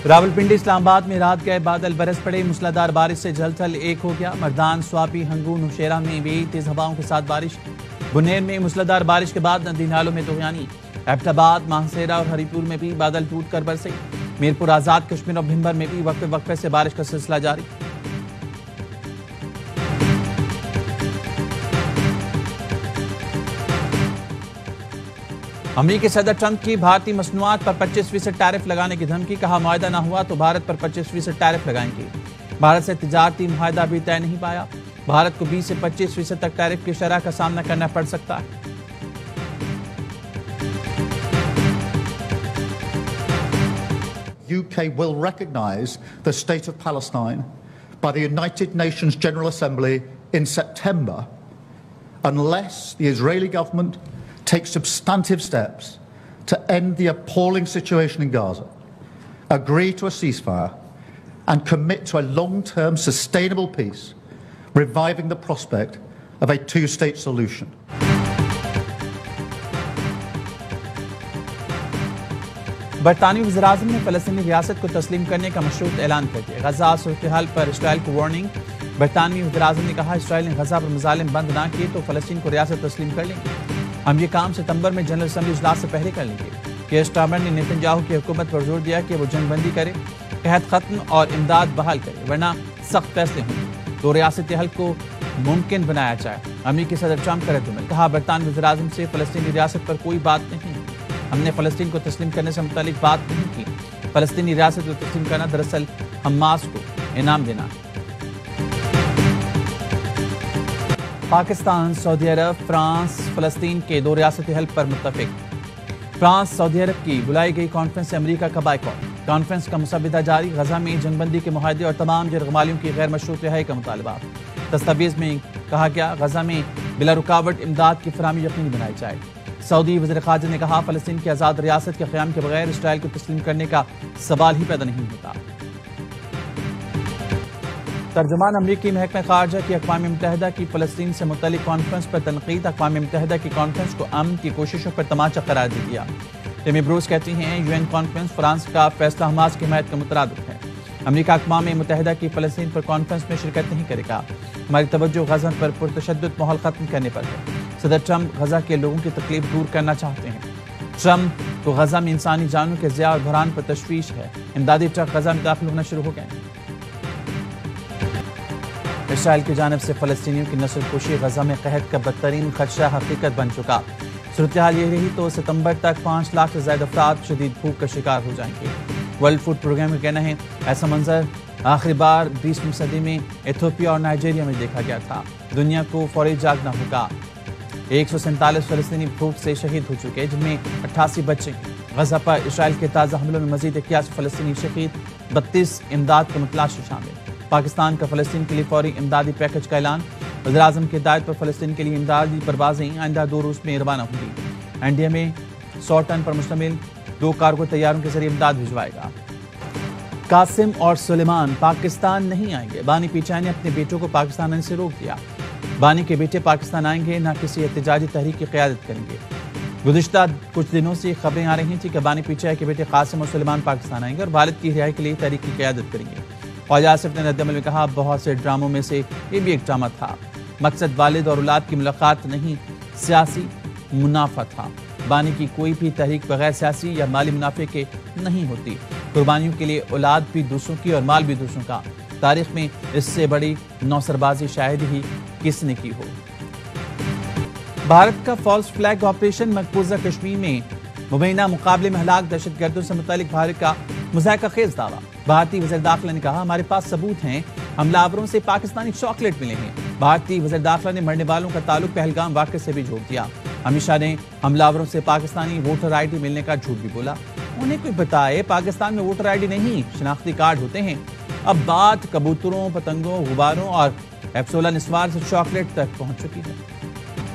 راولپنڈی اسلام آباد میں رات گئے بادل برس پڑے، موسلادھار بارش سے جھل تھل ایک ہو گیا۔ مردان، سواپی، ہنگو، نوشیرہ میں بھی تیز ہواؤں کے ساتھ بارش۔ بنیر میں موسلادھار بارش کے بعد ندی نالوں میں طغیانی۔ ایبٹ آباد، ماہسیرا اور ہری پور میں بھی بادل ٹوٹ کر برسے۔ میرپور، آزاد کشمیر اور بھمبر میں بھی وقفے وقفے سے بارش کا سلسلہ جاری۔ امریکی صدر ٹرمپ کی بھارتی مصنوعات پر 25% ٹیرف لگانے کی دھمکی، کہا معاہدہ نہ ہوا تو بھارت پر 25% ٹیرف لگائیں گے۔ بھارت سے تجارتی معاہدہ ابھی طے نہیں پایا، بھارت کو 20 سے 25% تک ٹیرف کی شرح کا سامنا کرنا پڑ سکتا ہے۔ UK will recognise the state of Palestine by the United Nations General Assembly in September unless the Israeli government takes substantive steps to end the appalling situation in Gaza, agree to a ceasefire, and commit to a long-term sustainable peace, reviving the prospect of a two-state solution. برطانوی وزیراعظم نے فلسطینی ریاست کو تسلیم کرنے کا مشروط اعلان کر دیا۔ غزہ صورتحال پر اسرائیل کو وارننگ۔ برطانوی وزیراعظم نے کہا اسرائیل نے غزہ پر مظالم بند نہ کیے تو فلسطین کو ریاست تسلیم کر لیں گے۔ ہم یہ کام ستمبر میں جنرل اسمبلی اجلاس سے پہلے کر لیں گے۔ کیئر سٹارمر نے نیتن کی حکومت پر زور دیا کہ وہ جنگ بندی کرے، قحط ختم اور امداد بحال کرے، ورنہ سخت فیصلے ہوں گے۔ دو ریاستی حل کو ممکن بنایا جائے۔ امریکی صدر ٹرمپ کا ردعمل، کہا برطانوی وزیراعظم سے فلسطینی ریاست پر کوئی بات نہیں، ہم نے فلسطین کو تسلیم کرنے سے متعلق بات نہیں کی۔ فلسطینی ریاست کو تسلیم کرنا دراصل حماس کو انعام دینا ہے۔ پاکستان، سعودی عرب، فرانس فلسطین کے دو ریاستی حل پر متفق۔ فرانس سعودی عرب کی بلائی گئی کانفرنس سے امریکہ کا بائیکاٹ۔ کانفرنس کا مسودہ جاری، غزہ میں جنگ بندی کے معاہدے اور تمام یرغمالیوں کی غیر مشروط رہائی کا مطالبہ۔ دستاویز میں کہا گیا غزہ میں بلا رکاوٹ امداد کی فراہمی یقینی بنائی جائے۔ سعودی وزیر خارجہ نے کہا فلسطین کی آزاد ریاست کے قیام کے بغیر اسرائیل کو تسلیم کرنے کا سوال ہی پیدا نہیں ہوتا۔ ترجمان امریکی محکمہ خارجہ کی اقوام متحدہ کی فلسطین سے متعلق کانفرنس پر تنقید۔ اقوام متحدہ کی کانفرنس کو امن کی کوششوں پر تماچا قرار دے دیا۔ ٹیمی بروس کہتی ہیں یو این کانفرنس فرانس کا فیصلہ حماس کی حمایت کا مترادف ہے۔ امریکہ اقوام متحدہ کی فلسطین پر کانفرنس میں شرکت نہیں کرے گا۔ ہماری توجہ غزہ پر پرتشدد ماحول ختم کرنے پر ہے۔ صدر ٹرمپ غزہ کے لوگوں کی تکلیف دور کرنا چاہتے ہیں۔ ٹرمپ کو غزہ میں انسانی جانوں کے ضیاع اور بحران پر تشویش ہے۔ امدادی ٹرک غزہ میں داخل ہونا شروع ہو گئے ہیں۔ اسرائیل کی جانب سے فلسطینیوں کی نسل کشی، غزہ میں قحط کا بدترین خدشہ حقیقت بن چکا۔ صورتحال یہ رہی تو ستمبر تک 5 لاکھ سے زائد افراد شدید بھوک کا شکار ہو جائیں گے۔ ورلڈ فوڈ پروگرام کا کہنا ہے ایسا منظر آخری بار 20ویں صدی میں ایتھوپیا اور نائجیریا میں دیکھا گیا تھا۔ دنیا کو فوری جاگنا ہوگا۔ 147 فلسطینی بھوک سے شہید ہو چکے، جن میں 88 بچے ہیں۔ غزہ پر اسرائیل کے تازہ حملوں میں مزید 81 فلسطینی شہید، 32 امداد کے متلاشی شامل۔ پاکستان کا فلسطین کے لیے فوری امدادی پیکج کا اعلان۔ وزیراعظم کی ہدایت پر فلسطین کے لیے امدادی پروازیں آئندہ 2 روز میں روانہ ہوں گی۔ انڈیا میں 100 ٹن پر مشتمل 2 کارگو طیاروں کے ذریعے امداد بھجوائے گا۔ قاسم اور سلیمان پاکستان نہیں آئیں گے، بانی پیچائی نے اپنے بیٹوں کو پاکستان آنے سے روک دیا۔ بانی کے بیٹے پاکستان آئیں گے، نہ کسی احتجاجی تحریک کی قیادت کریں گے۔ گزشتہ کچھ دنوں سے خبریں آ رہی تھیں کہ بانی پیچائی کے بیٹے قاسم اور سلیمان پاکستان آئیں گے اور والد کی رہائی کے لیے تحریک کی قیادت کریں گے۔ خواجہ آصف نے ردعمل میں کہا بہت سے ڈراموں میں سے یہ بھی ایک ڈرامہ تھا، مقصد والد اور اولاد کی ملاقات نہیں، سیاسی منافع تھا۔ بانی کی کوئی بھی تحریک بغیر سیاسی یا مالی منافع کے نہیں ہوتی۔ قربانیوں کے لیے اولاد بھی دوسروں کی اور مال بھی دوسروں کا۔ تاریخ میں اس سے بڑی نوسربازی شاید ہی کس نے کی ہو۔ بھارت کا فالس فلیگ آپریشن، مقبوضہ کشمیر میں مبینہ مقابلے میں ہلاک دہشت گردوں سے متعلق بھارت کا مضحکہ خیز دعویٰ۔ بھارتی وزیر داخلہ نے کہا ہمارے پاس ثبوت ہیں، حملہ آوروں سے پاکستانی چاکلیٹ ملے ہیں۔ بھارتی وزیر داخلہ نے مرنے والوں کا تعلق پہلگام واقعے سے بھی جوڑ دیا۔ امت شاہ نے حملہ آوروں سے پاکستانی ووٹر آئی ڈی ملنے کا جھوٹ بھی بولا۔ انہیں کوئی بتائے پاکستان میں ووٹر آئی ڈی نہیں، شناختی کارڈ ہوتے ہیں۔ اب بات کبوتروں، پتنگوں، غباروں اور F-16 نسوار سے چاکلیٹ تک پہنچ چکی ہے۔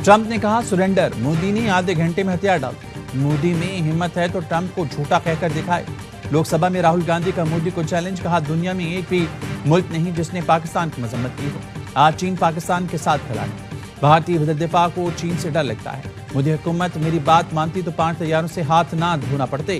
ٹرمپ نے کہا سرنڈر، مودی نے آدھے گھنٹے میں ہتھیار ڈال دیے۔ مودی میں ہمت ہے تو ٹرمپ کو جھوٹا کہہ کر دکھائے۔ لوک سبھا میں راہل گاندھی کا مودی کو چیلنج، کہا دنیا میں ایک بھی ملک نہیں جس نے پاکستان کی مذمت کی ہو۔ آج چین پاکستان کے ساتھ کھڑا ہے۔ بھارتی وزیر دفاع کو چین سے ڈر لگتا ہے۔ مودی حکومت میری بات مانتی تو 5 طیاروں سے ہاتھ نہ دھونا پڑتے۔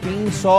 300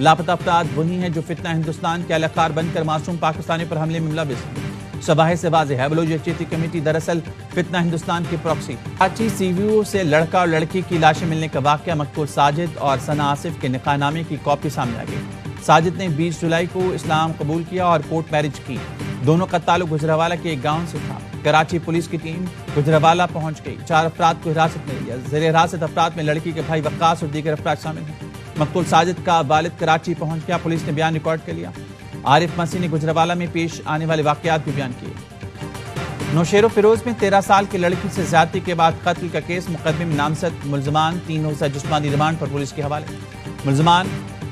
لاپتہ افراد وہی ہیں جو فتنہ ہندوستان کے اہلکار بن کر معصوم پاکستانی پر حملے میں ملوث ہیں۔ شواہد سے واضح ہے بلوچ یکجہتی کمیٹی دراصل فتنہ ہندوستان کی پراکسی۔ کراچی سی وی او سے لڑکا اور لڑکی کی لاشیں ملنے کا واقعہ مقتول ساجد اور ثنا آصف کے نکاح نامے کی کاپی سامنے آ گئی۔ ساجد نے 20 جولائی کو اسلام قبول کیا اور کورٹ میرج کی۔ دونوں کا تعلق گجرانوالہ کے ایک گاؤں سے تھا۔ کراچی پولیس کی ٹیم گجرانوالہ پہنچ گئی۔ 4 افراد کو حراست میں لیا۔ زیر حراست افراد میں لڑکی کے بھائی وقاص اور دیگر افراد شامل ہیں۔ مقتول ساجد کا والد کراچی پہنچ گیا۔ پولیس نے بیان ریکارڈ کر لیا۔ عارف مسیح نے گجرانوالہ میں پیش آنے والے واقعات بھی بیان کیے۔ نوشہر و فیروز میں 13 سال کی لڑکی سے زیادتی کے بعد قتل کا کیس، مقدمے میں نامزد ملزمان 3 روزہ جسمانی ریمانڈ پر پولیس کے حوالے۔ ملزمان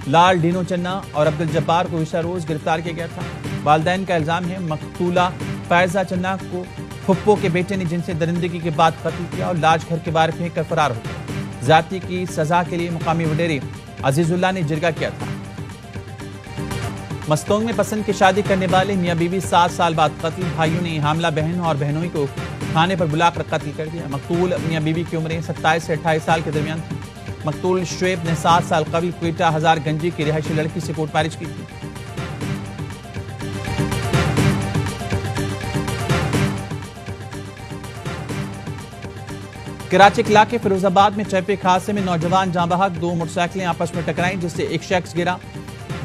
لال ڈینو چنا اور عبد الجبار کو گزشتہ روز گرفتار کیا گیا تھا۔ والدین کا الزام ہے مقتولہ فائزہ چنا کو پھپھو کے بیٹے نے جن سے درندگی کے بعد قتل کیا اور لاش گھر کے باہر پھینک کر فرار ہو گیا۔ زیادتی کی سزا کے لیے مقامی وڈیرے عزیز اللہ نے جرگہ کیا تھا۔ مستونگ میں پسند کی شادی کرنے والے میاں بیوی 7 سال بعد قتل، بھائیوں نے حاملہ بہن اور بہنوئی کو تھانے پر بلا کر قتل کر دیا۔ مقتول میاں بیوی کی عمریں 27 سے 28 سال کے درمیان تھی۔ مقتول شعیب نے 7 سال قبل کوئٹہ ہزار گنجی کی رہائشی لڑکی سے کورٹ میرج کی تھی۔ کراچی کے علاقے فیروز آباد میں ٹریفک حادثے میں نوجوان جاں بحق، 2 موٹر سائیکلیں آپس میں ٹکرائیں جس سے ایک شخص گرا۔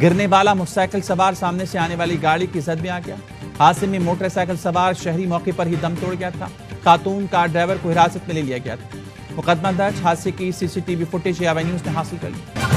گرنے والا موٹر سائیکل سوار سامنے سے آنے والی گاڑی کی زد میں آ گیا۔ حادثے میں موٹر سائیکل سوار شہری موقع پر ہی دم توڑ گیا تھا۔ خاتون کار ڈرائیور کو حراست میں لے لیا گیا تھا۔ مقدمہ درج، حادثے کی CCTV فوٹیج AVI نیوز نے حاصل کر لی۔